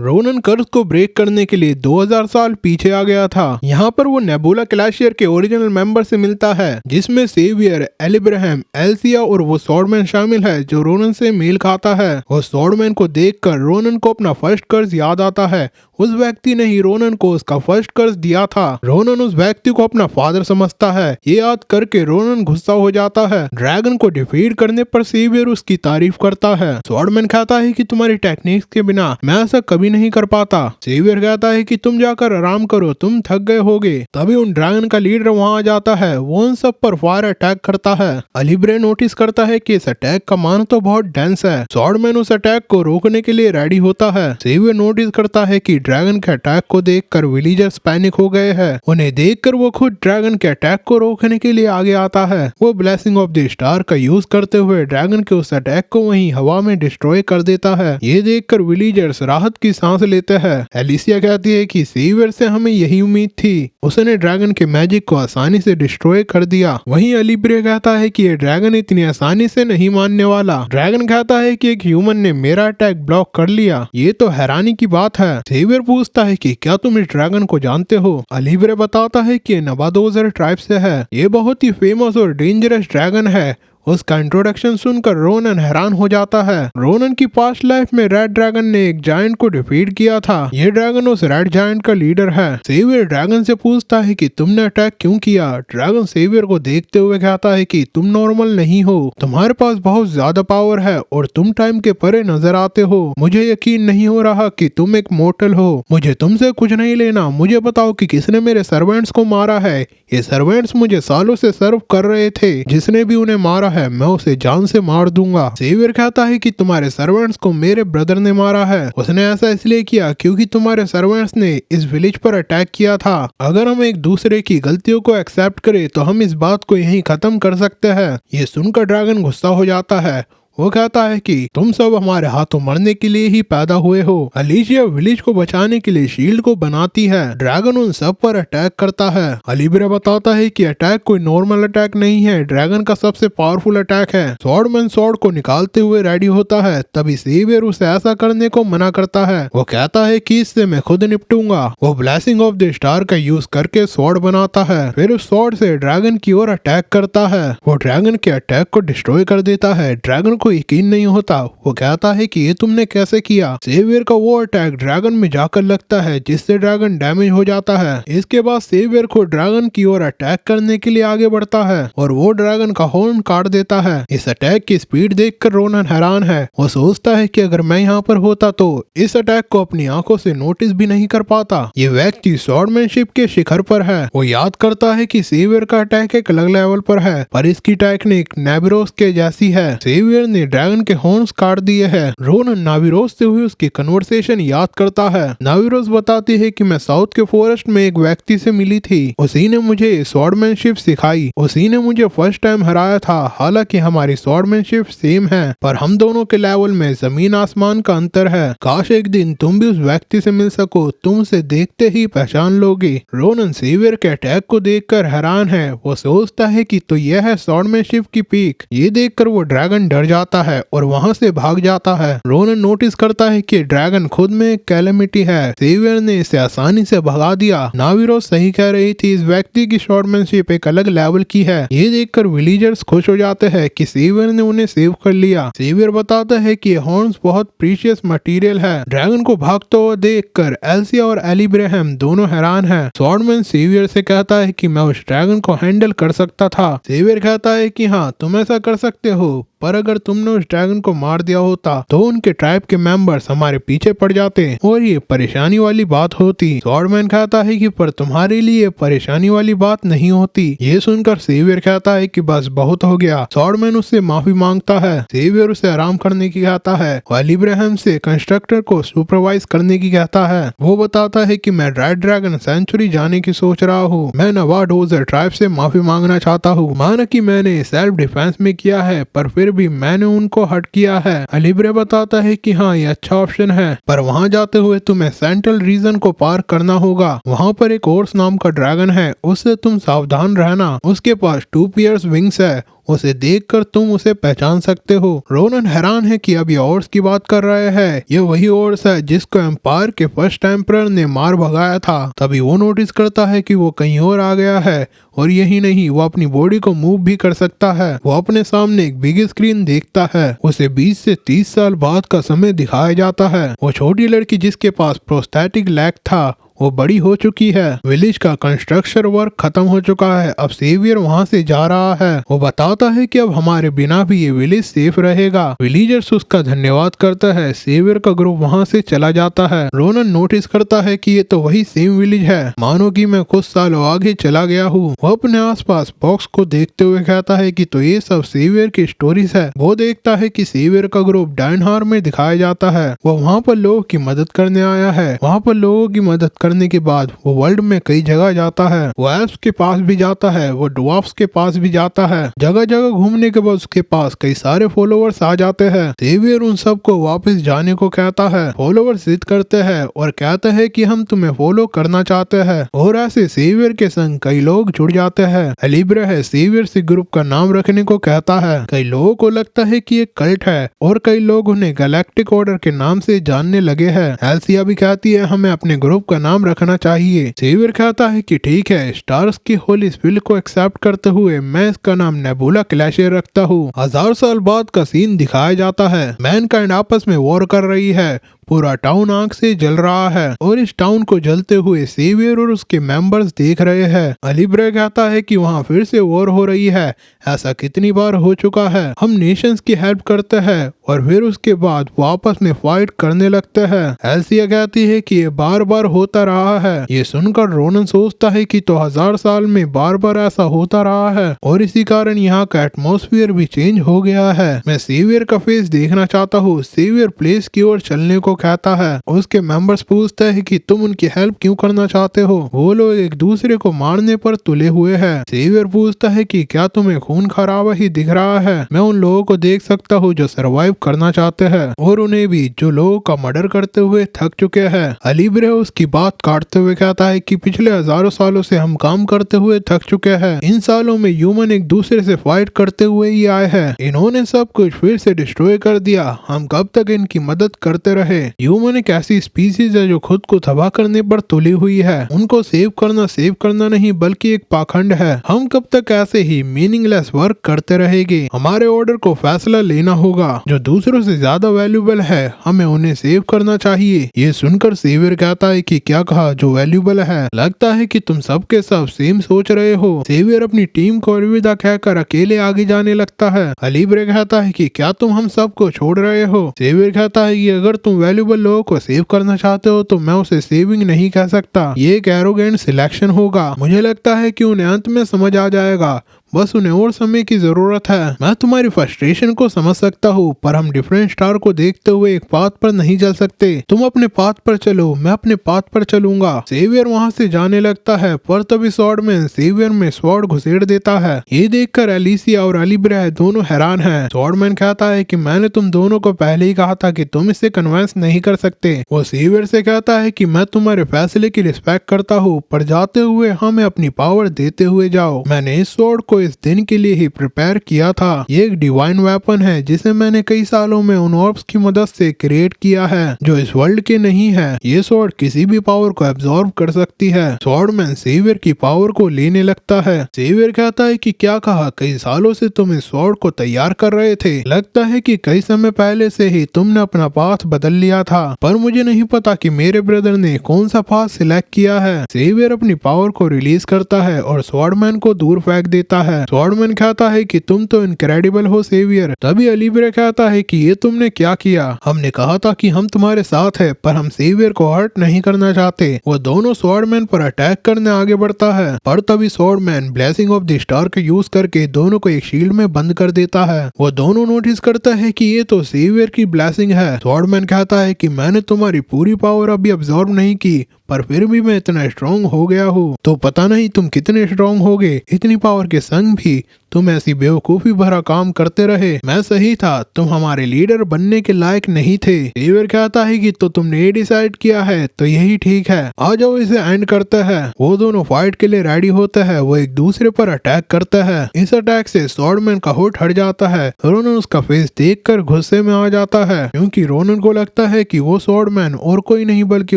Ronan कर्ज को break करने के लिए 2000 साल पीछे आ गया था। यहाँ पर वो नेबुला क्लैशियर के ओरिजिनल मेंबर से मिलता है, जिसमें सेवियर, एलिब्राहम, एल्सिया और वो स्वॉर्डमैन शामिल है जो रोनन से मेल खाता है। और स्वॉर्डमैन को देखकर रोनन को अपना फर्स्ट कर्ज याद आता है। उस व्यक्ति ने ही रोनन को उसका फर्स्ट कर्ज दिया था। रोनन उस व्यक्ति को अपना फादर समझता है। ये याद करके रोनन गुस्सा हो जाता है। ड्रैगन को डिफीट करने पर सेवियर उसकी तारीफ करता है। स्वॉर्डमैन कहता है कि तुम्हारी टेक्निक्स के बिना मैं ऐसा कभी नहीं कर पाता। सेवियर कहता है कि तुम जाकर आराम करो, तुम थक गए होगे। तभी उन ड्रैगन का लीडर वहां आ जाता है। वो उन सब पर फायर अटैक करता है। अलीब्रे नोटिस करता है कि इस अटैक का मान तो बहुत डेंस है। स्वॉर्डमैन उस अटैक को रोकने के लिए रेडी होता है। सेवियर नोटिस करता है कि ड्रैगन के अटैक को देखकर विलीजर्स पैनिक हो गए हैं। उन्हें देखकर वो खुद ड्रैगन के अटैक को रोकने के लिए आगे आता है। वो ब्लेसिंग ऑफ द स्टार का यूज करते हुए ड्रैगन के उस अटैक को वहीं हवा में डिस्ट्रॉय कर देता है। ये देखकर विलीजर्स राहत की सांस लेते हैं। एलिसिया कहती है कि सेवियर से हमें यही उम्मीद थी, उसने ड्रैगन के मैजिक को आसानी से डिस्ट्रॉय कर दिया। वहीं अलीब्रे कहता है कि ये ड्रैगन इतनी आसानी से नहीं मानने वाला। ड्रैगन कहता है कि एक ह्यूमन ने मेरा अटैक ब्लॉक कर लिया, ये तो हैरानी की बात है। सेवियर पूछता है कि क्या तुम इस ड्रैगन को जानते हो। अलीब्रे बताता है कि नवादोजर ट्राइब से है। ये बहुत ही फेमस और डेंजरस ड्रैगन है। उसका इंट्रोडक्शन सुनकर रोनन हैरान हो जाता है। रोनन की पास्ट लाइफ में रेड ड्रैगन ने एक जायंट को डिफीट किया था। ये ड्रैगन उस रेड जायंट का लीडर है। सेवियर ड्रैगन से पूछता है कि तुमने अटैक क्यों किया। ड्रैगन सेवियर को देखते हुए कहता है कि तुम नॉर्मल नहीं हो, तुम्हारे पास बहुत ज्यादा पावर है और तुम टाइम के परे नजर आते हो। मुझे यकीन नहीं हो रहा कि तुम एक मोर्टल हो। मुझे तुमसे कुछ नहीं लेना। मुझे बताओ कि किसने मेरे सर्वेंट्स को मारा है। ये सर्वेंट्स मुझे सालों से सर्व कर रहे थे। जिसने भी उन्हें मारा है मैं उसे जान से मार दूंगा। सेवियर कहता है कि तुम्हारे सर्वेंट्स को मेरे ब्रदर ने मारा है। उसने ऐसा इसलिए किया क्योंकि तुम्हारे सर्वेंट्स ने इस विलेज पर अटैक किया था। अगर हम एक दूसरे की गलतियों को एक्सेप्ट करें तो हम इस बात को यहीं खत्म कर सकते हैं। ये सुनकर ड्रैगन गुस्सा हो जाता है। वो कहता है कि तुम सब हमारे हाथों मरने के लिए ही पैदा हुए हो। अलीशिया विलेज को बचाने के लिए शील्ड को बनाती है। ड्रैगन उन सब पर अटैक करता है। अलीब्रे बताता है कि अटैक कोई नॉर्मल अटैक नहीं है, ड्रैगन का सबसे पावरफुल अटैक है। स्वॉर्डमैन स्वॉर्ड को निकालते हुए रेडी होता है। तभी सेवियर उसे ऐसा करने को मना करता है। वो कहता है कि इससे मैं खुद निपटूंगा। वो ब्लेसिंग ऑफ द स्टार का यूज करके स्वॉर्ड बनाता है। फिर उस स्वॉर्ड से ड्रैगन की ओर अटैक करता है। वो ड्रैगन के अटैक को डिस्ट्रॉय कर देता है। ड्रैगन को यकीन नहीं होता। वो कहता है कि ये तुमने कैसे किया। सेवियर का वो अटैक ड्रैगन में जाकर लगता है, जिससे ड्रैगन डैमेज हो जाता है। इसके बाद सेवियर को ड्रैगन की ओर अटैक करने के लिए आगे बढ़ता है और वो ड्रैगन का हॉर्न काट देता है। इस अटैक की स्पीड देखकर रोनन हैरान है। वो सोचता है कि अगर मैं यहाँ पर होता तो इस अटैक को अपनी आंखों से नोटिस भी नहीं कर पाता। ये व्यक्ति स्वॉर्डमैनशिप के शिखर पर है। वो याद करता है कि सेवियर का अटैक एक अलग लेवल पर है, पर इसकी टेक्निक नाविरोस के जैसी है। सेवियर ने ड्रैगन के हॉर्न्स काट दिए हैं। रोनन नाविरोस से हुई उसकी कन्वर्सेशन याद करता है। नाविरोस बताती है कि मैं साउथ के फॉरेस्ट में एक व्यक्ति से मिली थी। उसी ने मुझे स्वॉर्डमैनशिप सिखाई। उसी ने मुझे फर्स्ट टाइम हराया था। हालांकि हमारी स्वॉर्डमैनशिप सेम है, पर हम दोनों के लेवल में जमीन आसमान का अंतर है। काश एक दिन तुम भी उस व्यक्ति से मिल सको, तुम उसे देखते ही पहचान लोगे। रोनन सेवियर के अटैक को देखकर हैरान है। वो सोचता है कि तो यह है स्वॉर्डमैनशिप की पीक। ये देखकर वो ड्रैगन डर जाता है और वहां से भाग जाता है। रोनन नोटिस करता है कि ड्रैगन खुद में एक कैलेमिटी है। सेवियर ने इसे आसानी से भगा दिया। नाविरोस सही कह रही थी, इस व्यक्ति की स्वॉर्डमैनशिप एक अलग लेवल की है। ये देखकर विलीजर्स खुश हो जाते हैं कि सेवियर ने उन्हें सेव कर लिया। सेवियर बताता है कि हॉर्न्स बहुत प्रीशियस मटेरियल है। ड्रैगन को भागते हुए देखकर एल्सिया और एलिब्राहम दोनों हैरान हैं। स्वॉर्डमैन सेवियर से कहता है कि मैं उस ड्रैगन को हैंडल कर सकता था। सेवियर कहता है कि हाँ, तुम ऐसा कर सकते हो, पर अगर तुमने उस ड्रैगन को मार दिया होता तो उनके ट्राइब के मेंबर्स हमारे पीछे पड़ जाते और ये परेशानी वाली बात होती। स्वॉर्डमैन कहता है कि पर तुम्हारे लिए परेशानी वाली बात नहीं होती। ये सुनकर सेवियर कहता है कि बस बहुत हो गया। स्वॉर्डमैन उससे माफी मांगता है। सेवियर उसे आराम करने की कहता है। एलिब्राहम से कंस्ट्रक्टर को सुपरवाइज करने की कहता है। वो बताता है कि मैं रेड ड्रैगन सेंचुरी जाने की सोच रहा हूँ। मैं नवाडोजर ट्राइब से माफी मांगना चाहता हूँ। माना कि मैंने सेल्फ डिफेंस में किया है, पर फिर भी मैंने उनको हट किया है। अलीब्रे बताता है कि हाँ, ये अच्छा ऑप्शन है, पर वहां जाते हुए तुम्हें सेंट्रल रीजन को पार करना होगा। वहां पर एक ओर्स नाम का ड्रैगन है, उससे तुम सावधान रहना। उसके पास 2 पेयर्स विंग्स है। उसे देखकर तुम उसे पहचान सकते हो। रोनन हैरान है कि अब ये ऑर्स की बात कर रहे हैं। ये वही ऑर्स है जिसको एम्पायर के फर्स्ट एम्परर ने मार भगाया था। तभी वो नोटिस करता है कि वो कहीं और आ गया है, और यही नहीं, वो अपनी बॉडी को मूव भी कर सकता है। वो अपने सामने एक बिग स्क्रीन देखता है। उसे 20 से 30 साल बाद का समय दिखाया जाता है। वो छोटी लड़की जिसके पास प्रोस्थेटिक लेग था वो बड़ी हो चुकी है। विलेज का कंस्ट्रक्शन वर्क खत्म हो चुका है। अब सेवियर वहाँ से जा रहा है। वो बताता है कि अब हमारे बिना भी ये विलेज सेफ रहेगा। विलेजर्स उसका धन्यवाद करता है। सेवियर का ग्रुप वहाँ से चला जाता है। रोनन नोटिस करता है कि ये तो वही सेम विलेज है, मानो कि मैं कुछ सालों आगे चला गया हूँ। वो अपने आसपास बॉक्स को देखते हुए कहता है कि तो ये सब सेवियर की स्टोरीज है। वो देखता है कि सेवियर का ग्रुप डायनहार में दिखाया जाता है। वो वहाँ पर लोगों की मदद करने आया है। वहाँ पर लोगों की मदद करने के बाद वो वर्ल्ड में कई जगह जाता है। वो एल्फ्स के पास भी जाता है, वो ड्वार्फ्स के पास भी जाता है। जगह जगह घूमने के बाद उसके पास कई सारे फॉलोवर्स आ जाते हैं। सेवियर उन सबको वापस जाने को कहता है। फॉलोवर्स जिद करते हैं और कहते हैं कि हम तुम्हें फॉलो करना चाहते हैं, और ऐसे सेवियर के संग कई लोग जुड़ जाते हैं। एलिब्रा है सेवियर से ग्रुप का नाम रखने को कहता है। कई लोगों को लगता है कि एक कल्ट है, और कई लोग उन्हें गैलेक्टिक ऑर्डर के नाम से जानने लगे हैं। एल्सिया भी कहती है हमें अपने ग्रुप का नाम रखना चाहिए। सेवियर कहता है कि ठीक है, स्टार्स की होली स्पिल को एक्सेप्ट करते हुए मैं इसका नाम नेबुला क्लैशियर रखता हूँ। 1000 साल बाद का सीन दिखाया जाता है। मैनकाइंड आपस में वॉर कर रही है। पूरा टाउन आग से जल रहा है, और इस टाउन को जलते हुए सेवियर और उसके मेंबर्स देख रहे हैं। एलिब्रा कहता है कि वहाँ फिर से वॉर हो रही है। ऐसा कितनी बार हो चुका है। हम नेशंस की हेल्प करते हैं और फिर उसके बाद वो आपस में फाइट करने लगते हैं। एल्सिया कहती है कि ये बार बार होता रहा है। ये सुनकर रोनन सोचता है कि तो 1000 साल में बार बार ऐसा होता रहा है, और इसी कारण यहाँ का एटमॉस्फेयर भी चेंज हो गया है। मैं सेवियर का फेस देखना चाहता हूँ। सेवियर प्लेस की ओर चलने को कहता है। उसके मेंबर्स पूछते हैं कि तुम उनकी हेल्प क्यों करना चाहते हो। वो लोग एक दूसरे को मारने पर तुले हुए हैं। सेवियर पूछता है कि क्या तुम्हें खून खराबा ही दिख रहा है। मैं उन लोगों को देख सकता हूँ जो सरवाइव करना चाहते हैं, और उन्हें भी जो लोगों का मर्डर करते हुए थक चुके हैं। एलिब्रा उसकी बात काटते हुए कहता है कि पिछले हजारों सालों से हम काम करते हुए थक चुके हैं। इन सालों में ह्यूमन एक दूसरे से फाइट करते हुए ही आए हैं। इन्होंने सब कुछ फिर से डिस्ट्रॉय कर दिया। हम कब तक इनकी मदद करते रहे। ह्यूमन एक ऐसी स्पीसीज है जो खुद को तबाह करने पर तुली हुई है। उनको सेव करना नहीं बल्कि एक पाखंड है। हम कब तक ऐसे ही मीनिंगलेस वर्क करते रहेंगे। हमारे ऑर्डर को फैसला लेना होगा। जो दूसरों से ज्यादा वैल्यूबल है हमें उन्हें सेव करना चाहिए। ये सुनकर सेवियर कहता है कि क्या कहा, जो वैल्यूबल है। लगता है कि तुम सबके सब सेम सोच रहे हो। सेवियर अपनी टीम को अलविदा कहकर अकेले आगे जाने लगता है। एलिब्रा कहता है कि क्या तुम हम सबको छोड़ रहे हो। सेवियर कहता है कि अगर तुम वैल्यूबल लोगों को सेव करना चाहते हो तो मैं उसे सेविंग नहीं कह सकता। ये एक एरोगेंट सिलेक्शन होगा। मुझे लगता है कि उन्हें अंत में समझ आ जाएगा, बस उन्हें और समय की जरूरत है। मैं तुम्हारी फ्रस्ट्रेशन को समझ सकता हूँ, पर हम डिफरेंट स्टार को देखते हुए एक पाथ पर नहीं चल सकते। तुम अपने पाथ पर चलो, मैं अपने पाथ पर चलूंगा। सेवियर वहाँ से जाने लगता है, पर तभी स्वॉर्डमैन सेवियर में स्वॉर्ड घुसेड़ देता है। ये देखकर एलिसिया और एलिब्रा दोनों हैरान हैं। स्वॉर्डमैन कहता है कि मैंने तुम दोनों को पहले ही कहा था कि तुम इसे कन्विंस नहीं कर सकते। वो सेवियर से कहता है कि मैं तुम्हारे फैसले की रिस्पेक्ट करता हूँ, पर जाते हुए हमें अपनी पावर देते हुए जाओ। मैंने इस स्वॉर्ड को इस दिन के लिए ही प्रिपेयर किया था। ये एक डिवाइन वेपन है जिसे मैंने कई सालों में उन ऑर्ब्स की मदद से क्रिएट किया है जो इस वर्ल्ड के नहीं है। ये स्वॉर्ड किसी भी पावर को एब्जॉर्ब कर सकती है। स्वॉर्डमैन सेवियर की पावर को लेने लगता है। सेवियर कहता है कि क्या कहा, कई सालों से तुम इस स्वॉर्ड को तैयार कर रहे थे। लगता है कि कई समय पहले से ही तुमने अपना पाथ बदल लिया था, पर मुझे नहीं पता कि मेरे ब्रदर ने कौन सा पाथ सिलेक्ट किया है। सेवियर अपनी पावर को रिलीज करता है और स्वॉर्डमैन को दूर फेंक देता है। स्वॉर्डमैन कहता है कि तुम तो इनक्रेडिबल हो सेवियर। तभी एलिब्रा कहता है कि ये तुमने क्या किया। हमने कहा था कि हम तुम्हारे साथ है, पर हम सेवियर को हर्ट नहीं करना चाहते। वो दोनों स्वॉर्डमैन पर अटैक करने आगे बढ़ता है, पर तभी swordsman blessing of the star का यूज करके दोनों को एक शील्ड में बंद कर देता है। वो दोनों नोटिस करता है कि ये तो सेवियर की ब्लेसिंग है। स्वॉर्डमैन कहता है कि मैंने तुम्हारी पूरी पावर अभी अब्सॉर्ब नहीं की, पर फिर भी मैं इतना स्ट्रॉन्ग हो गया हूँ। तो पता नहीं तुम कितने स्ट्रॉन्ग होगे। इतनी पावर के संग भी तुम ऐसी बेवकूफी भरा काम करते रहे। मैं सही था, तुम हमारे लीडर बनने के लायक नहीं थे। सेवियर कहता है कि तो तुमने ये डिसाइड किया है तो यही ठीक है, आ जाओ इसे एंड करते हैं। वो दोनों फाइट के लिए रेडी होते हैं। वो एक दूसरे पर अटैक करते हैं। इस अटैक से स्वॉर्डमैन का होठ हट जाता है। रोनन उसका फेस देखकर गुस्से में आ जाता है, क्योंकि रोनन को लगता है कि वो स्वॉर्डमैन और कोई नहीं बल्कि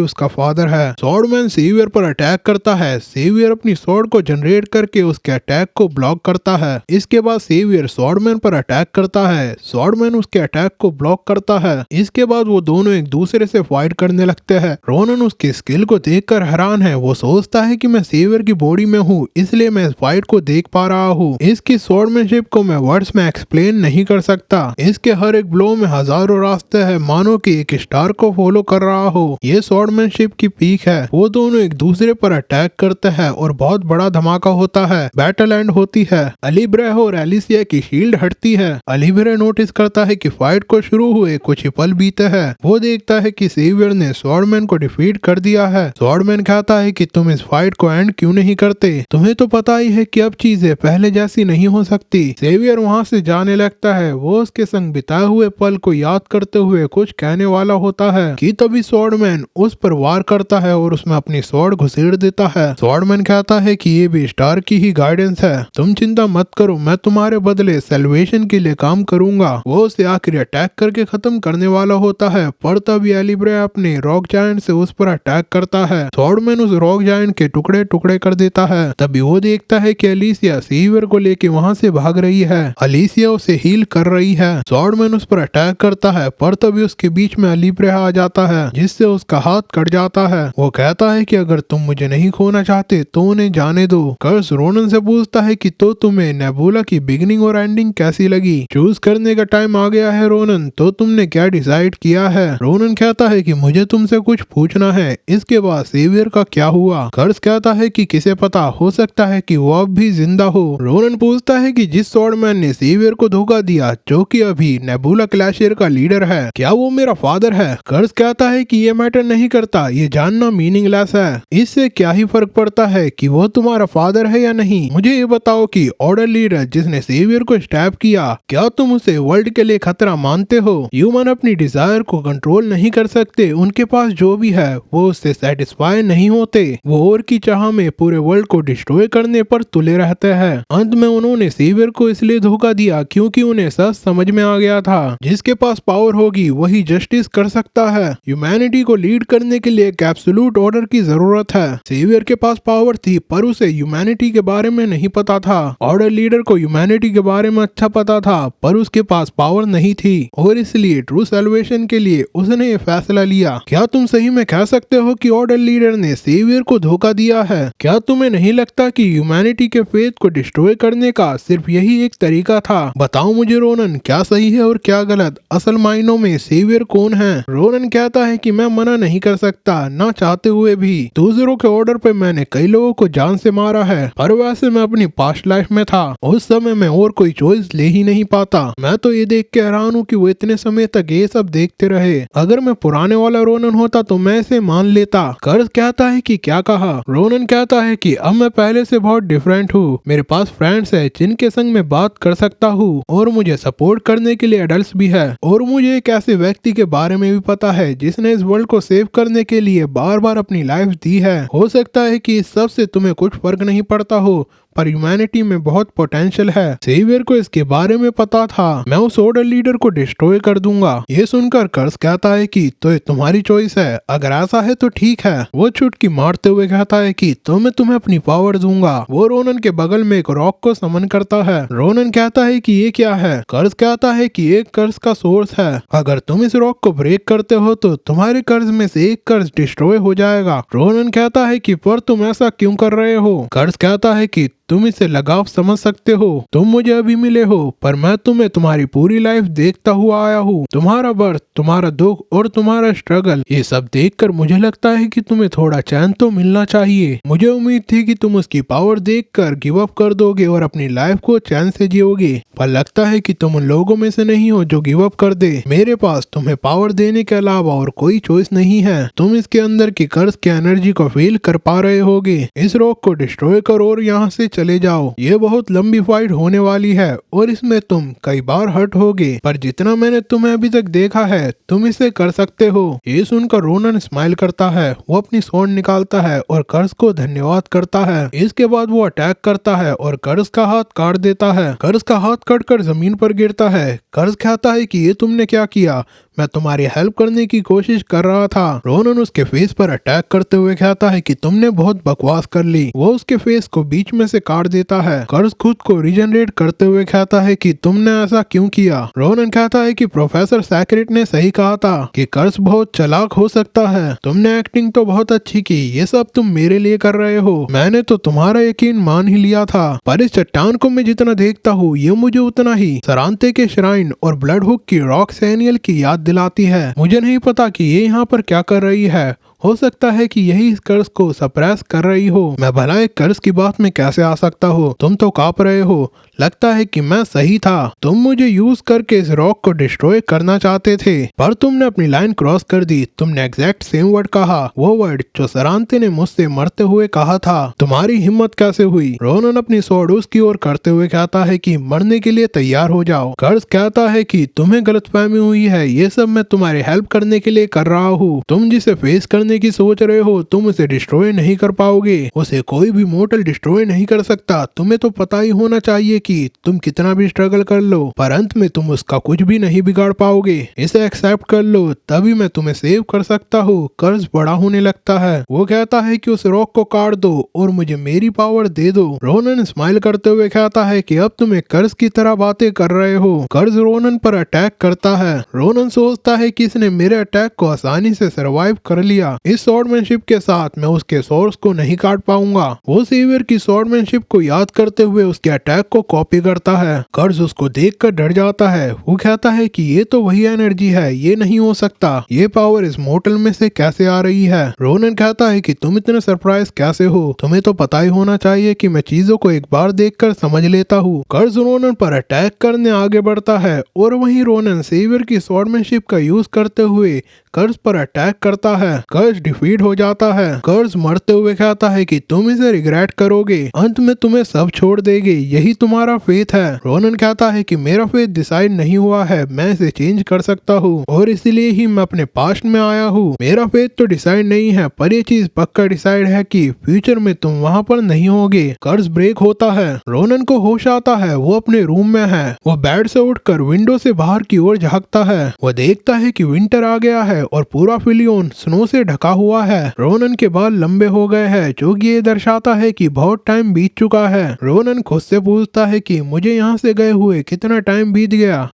उसका फादर है। स्वॉर्डमैन सेवियर पर अटैक करता है। सेवियर अपनी स्वॉर्ड को जनरेट करके उसके अटैक को ब्लॉक करता है। इसके बाद सेवियर स्वॉर्डमैन पर अटैक करता है। स्वॉर्डमैन उसके अटैक को ब्लॉक करता है। इसके बाद वो दोनों एक दूसरे से फाइट करने लगते हैं। रोनन उसके स्किल को देखकर हैरान है। वो सोचता है कि मैं सेवियर की बॉडी में हूँ, इसलिए मैं इस फाइट को देख पा रहा हूँ। इसकी स्वॉर्डमैनशिप को मैं वर्ड्स में एक्सप्लेन नहीं कर सकता। इसके हर एक ब्लो में हजारों रास्ते हैं, मानो कि एक स्टार को फॉलो कर रहा हो। ये स्वॉर्डमैनशिप की पीक है। वो दोनों एक दूसरे पर अटैक करते हैं और बहुत बड़ा धमाका होता है। बैटल एंड होती है। अलीब्रेह और एलिसिया की शील्ड हटती है। अलीब्रेह नोटिस करता है कि फाइट को शुरू हुए कुछ ही पल बीते हैं। वो देखता है कि सेवियर ने स्वॉर्डमैन को डिफीट कर दिया है। स्वॉर्डमैन कहता है कि तुम इस फाइट को एंड क्यों नहीं करते, तुम्हें तो पता ही है कि अब चीजें पहले जैसी नहीं हो सकती। सेवियर वहाँ से जाने लगता है। वो उसके संग बिताए हुए पल को याद करते हुए कुछ कहने वाला होता है कि तभी स्वॉर्डमैन उस पर वार करता है और उसमें अपनी स्वॉर्ड घुसेड़ देता है। स्वॉर्डमैन कहता है कि ये भी स्टार की ही गाइडेंस है, तुम चिंता मत करो, मैं तुम्हारे बदले सेल्वेशन के लिए काम करूंगा। वो उसे आखिरी अटैक करके खत्म करने वाला होता है, पर तभी एलिब्रेह अपने रॉक जायंट से उस पर अटैक करता है। स्वॉर्डमैन उस रॉक जायंट के टुकड़े टुकड़े कर देता है। तभी वो देखता है कि अलीसिया सेवियर को लेके वहाँ से भाग रही है। अलीसिया उसे हील कर रही है। स्वॉर्डमैन उस पर अटैक करता है, पर तभी उसके बीच में एलिब्रेह आ जाता है, जिससे उसका हाथ कट जाता है। वो कहता है कि अगर तुम मुझे नहीं खोना चाहते तो उन्हें जाने दो। कर्स रोनन से पूछता है कि तो तुम्हें नेबुला की बिगिनिंग और एंडिंग कैसी लगी? चूज करने का टाइम आ गया है रोनन, तो तुमने क्या डिसाइड किया है? रोनन कहता है कि मुझे तुमसे कुछ पूछना है। इसके बाद सेवियर का क्या हुआ? कर्स कहता है कि किसे पता, हो सकता है कि वो अब भी जिंदा हो। रोनन पूछता है कि जिस स्वॉर्डमैन ने सेवियर को धोखा दिया, जो कि अभी नेबुला क्लैशियर का लीडर है, क्या वो मेरा फादर है? कर्स कहता है कि ये मैटर नहीं करता, ये जानना मीनिंगलेस है। इससे क्या ही फर्क पड़ता है कि वो तुम्हारा फादर है या नहीं। मुझे ये बताओ कि ऑर्डर लीडर जिसने सेवियर को स्टैब किया, क्या तुम उसे वर्ल्ड के लिए खतरा मानते हो? ह्यूमन अपनी डिजायर को कंट्रोल नहीं कर सकते। उनके पास जो भी है वो उससे सेटिस्फाई नहीं होते। वो और की चाह में पूरे वर्ल्ड को डिस्ट्रॉय करने पर तुले रहते हैं। अंत में उन्होंने सेवियर को इसलिए धोखा दिया क्योंकि उन्हें सच समझ में आ गया था, जिसके पास पावर होगी वही जस्टिस कर सकता है। ह्यूमैनिटी को लीड करने के लिए एक एब्सोल्यूट ऑर्डर की जरूरत है। सेवियर के पास पावर थी, पर उसे ह्यूमैनिटी के बारे में नहीं पता था। ऑर्डर लीडर को ह्यूमैनिटी के बारे में अच्छा पता था, पर उसके पास पावर नहीं थी, और इसलिए ट्रू सैल्वेशन के लिए उसने ये फैसला लिया। क्या तुम सही में कह सकते हो कि ऑर्डर लीडर ने सेवियर को धोखा दिया है? क्या तुम्हें नहीं लगता कि ह्यूमैनिटी के फेथ को डिस्ट्रॉय करने का सिर्फ यही एक तरीका था? बताओ मुझे रोनन, क्या सही है और क्या गलत? असल मायनों में सेवियर कौन है? रोनन कहता है कि मैं मना नहीं कर सकता, ना चाहते हुए भी। दूसरों के ऑर्डर पे मैंने कई लोगों को जान से मारा है, पर वैसे मैं अपनी पास्ट लाइफ में था। उस समय मैं और कोई चॉइस ले ही नहीं पाता। मैं तो ये देख के हैरान हूँ कि वो इतने समय तक ये सब देखते रहे। अगर मैं पुराने वाला रोनन होता तो मैं इसे मान लेता। कर्स कहता है कि क्या कहा? रोनन कहता है कि अब मैं पहले से बहुत डिफरेंट हूँ। मेरे पास फ्रेंड्स है जिनके संग मैं बात कर सकता हूँ, और मुझे सपोर्ट करने के लिए एडल्ट्स भी है। और मुझे एक ऐसे व्यक्ति के बारे में भी पता है जिसने इस वर्ल्ड को सेव करने के लिए बार बार अपनी लाइफ दी है। हो सकता है कि इस सब से तुम्हें कुछ फर्क नहीं पड़ता हो, पर ह्यूमैनिटी में बहुत पोटेंशियल है। सेवियर को इसके बारे में पता था। मैं उस ऑर्डर लीडर को डिस्ट्रॉय कर दूंगा। ये सुनकर कर्स कहता है कि तो ये तुम्हारी चॉइस है, अगर ऐसा है तो ठीक है। वो चुटकी मारते हुए कहता है कि तो मैं तुम्हें अपनी पावर दूंगा। वो रोनन के बगल में एक रॉक को समन करता है। रोनन कहता है कि ये क्या है? कर्स कहता है कि एक कर्ज का सोर्स है, अगर तुम इस रॉक को ब्रेक करते हो तो तुम्हारे कर्ज में से एक कर्ज डिस्ट्रॉय हो जाएगा। रोनन कहता है कि पर तुम ऐसा क्यों कर रहे हो? कर्स कहता है कि तुम इसे लगाव समझ सकते हो, तुम मुझे अभी मिले हो, पर मैं तुम्हें तुम्हारी पूरी लाइफ देखता हुआ आया हूँ। तुम्हारा बर्थ, तुम्हारा दुख और तुम्हारा स्ट्रगल, ये सब देखकर मुझे लगता है कि तुम्हें थोड़ा चैन तो मिलना चाहिए। मुझे उम्मीद थी कि तुम उसकी पावर देखकर गिव अप कर दोगे और अपनी लाइफ को चैन से जियोगे, पर लगता है कि तुम उन लोगों में से नहीं हो जो गिव अप कर दे। मेरे पास तुम्हें पावर देने के अलावा और कोई चॉइस नहीं है। तुम इसके अंदर की कर्ज की एनर्जी को फील कर पा रहे होगे। इस रॉक को डिस्ट्रॉय करो और यहाँ से चले जाओ। ये बहुत लंबी फाइट होने वाली है और इसमें तुम कई बार हर्ट होगे, पर जितना मैंने तुम्हें अभी तक देखा है तुम इसे कर सकते हो। ये सुनकर रोनन स्माइल करता है, वो अपनी स्वॉर्ड निकालता है और कर्ज को धन्यवाद करता है। इसके बाद वो अटैक करता है और कर्ज का हाथ काट देता है। कर्ज का हाथ कटकर जमीन पर गिरता है। कर्ज कहता है कि ये तुमने क्या किया, मैं तुम्हारी हेल्प करने की कोशिश कर रहा था। रोनन उसके फेस पर अटैक करते हुए कहता है कि तुमने बहुत बकवास कर ली। वो उसके फेस को बीच में से काट देता है। कर्ज खुद को रीजनरेट करते हुए कहता है कि तुमने ऐसा क्यों किया। रोनन कहता है कि प्रोफेसर सैक्रेट ने सही कहा था कि कर्ज बहुत चालाक हो सकता है। तुमने एक्टिंग तो बहुत अच्छी की, ये सब तुम मेरे लिए कर रहे हो। मैंने तो तुम्हारा यकीन मान ही लिया था, पर इस चट्टान को मैं जितना देखता हूँ ये मुझे उतना ही सरांते के श्राइन और ब्लड हुक की रॉक सैनियल की याद दिलाती है। मुझे नहीं पता कि ये यहाँ पर क्या कर रही है। हो सकता है कि यही इस कर्ज को सप्रेस कर रही हो। मैं भला एक कर्ज की बात में कैसे आ सकता हो। तुम तो कांप रहे हो। लगता है कि मैं सही था। तुम मुझे यूज करके इस रॉक को डिस्ट्रॉय करना चाहते थे, पर तुमने अपनी लाइन क्रॉस कर दी। तुमने एग्जैक्ट सेम वर्ड कहा, वो वर्ड जो सरांते ने मुझसे मरते हुए कहा था। तुम्हारी हिम्मत कैसे हुई। रोनन अपनी स्वॉर्ड उसकी ओर करते हुए कहता है कि मरने के लिए तैयार हो जाओ। कर्ज कहता है कि तुम्हें गलतफहमी हुई है, ये सब मैं तुम्हारी हेल्प करने के लिए कर रहा हूँ। तुम जिसे फेस करने की सोच रहे हो तुम उसे डिस्ट्रॉय नहीं कर पाओगे। उसे कोई भी मोर्टल डिस्ट्रॉय नहीं कर सकता। तुम्हें तो पता ही होना चाहिए कि तुम कितना भी स्ट्रगल कर लो, पर अंत में तुम उसका कुछ भी नहीं बिगाड़ पाओगे। इसे एक्सेप्ट कर लो, तभी मैं तुम्हें सेव कर सकता हूँ। कर्ज बड़ा होने लगता है। वो कहता है कि उस रॉक को काट दो और मुझे मेरी पावर दे दो। रोनन स्माइल करते हुए कहता है कि अब तुम एक कर्ज की तरह बातें कर रहे हो। कर्ज रोनन पर अटैक करता है। रोनन सोचता है कि इसने मेरे अटैक को आसानी से सर्वाइव कर लिया। इस स्वॉर्डमैनशिप के साथ मैं उसके सोर्स को नहीं काट पाऊंगा। वो सेवियर की स्वॉर्डमैनशिप को याद करते हुए उसके अटैक को कॉपी करता है। कर्ज उसको देखकर डर जाता है। वो कहता है कि ये तो वही एनर्जी है, ये नहीं हो सकता। ये पावर इस मोर्टल में से कैसे आ रही है। रोनन कहता है कि तुम इतने सरप्राइज कैसे हो। तुम्हें तो पता ही होना चाहिए कि मैं चीजों को एक बार देखकर समझ लेता हूँ। कर्ज रोनन पर अटैक करने आगे बढ़ता है और वहीं रोनन सेवियर की स्वॉर्डमैनशिप का यूज करते हुए कर्ज पर अटैक करता है। कर्ज डिफीट हो जाता है। कर्ज मरते हुए कहता है कि तुम इसे रिग्रेट करोगे, अंत में तुम्हें सब छोड़ देगे, यही तुम्हारा फेथ है। रोनन कहता है कि मेरा फेथ डिसाइड नहीं हुआ है, मैं इसे चेंज कर सकता हूँ और इसीलिए ही मैं अपने पास्ट में आया हूँ। मेरा फेथ तो डिसाइड नहीं है, पर ये चीज पक्का डिसाइड है कि फ्यूचर में तुम वहाँ पर नहीं होगे। कर्ज ब्रेक होता है। रोनन को होश आता है। वो अपने रूम में है। वो बेड से उठकर विंडो से बाहर की ओर झांकता है। वो देखता है कि विंटर आ गया है और पूरा फिलियोन स्नो से ढका हुआ है। रोनन के बाल लंबे हो गए हैं, जो कि ये दर्शाता है कि बहुत टाइम बीत चुका है। रोनन खुद से पूछता है कि मुझे यहाँ से गए हुए कितना टाइम बीत गया।